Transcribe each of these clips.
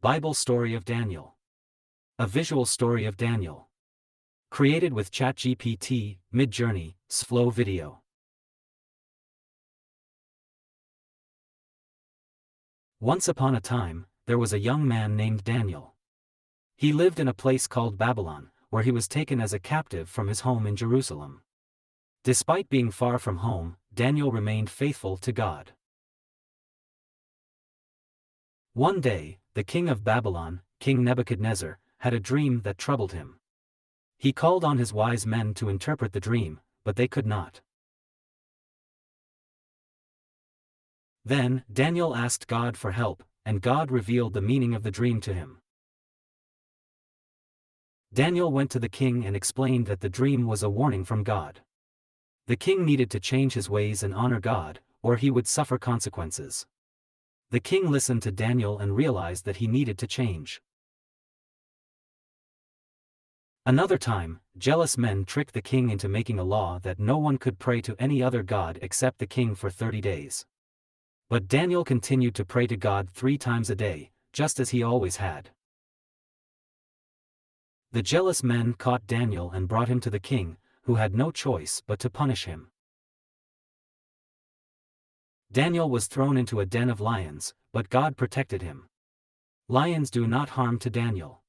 Bible Story of Daniel. A visual story of Daniel. Created with ChatGPT, Midjourney, Sflow video. Once upon a time, there was a young man named Daniel. He lived in a place called Babylon, where he was taken as a captive from his home in Jerusalem. Despite being far from home, Daniel remained faithful to God. One day, the king of Babylon, King Nebuchadnezzar, had a dream that troubled him. He called on his wise men to interpret the dream, but they could not. Then, Daniel asked God for help, and God revealed the meaning of the dream to him. Daniel went to the king and explained that the dream was a warning from God. The king needed to change his ways and honor God, or he would suffer consequences. The king listened to Daniel and realized that he needed to change. Another time, jealous men tricked the king into making a law that no one could pray to any other god except the king for 30 days. But Daniel continued to pray to God 3 times a day, just as he always had. The jealous men caught Daniel and brought him to the king, who had no choice but to punish him. Daniel was thrown into a den of lions, but God protected him. Lions do not harm to Daniel.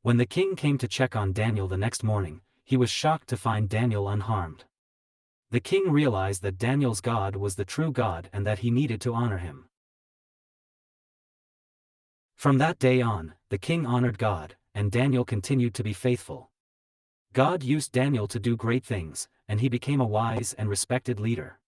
When the king came to check on Daniel the next morning, he was shocked to find Daniel unharmed. The king realized that Daniel's God was the true God and that he needed to honor him. From that day on, the king honored God, and Daniel continued to be faithful. God used Daniel to do great things, and he became a wise and respected leader.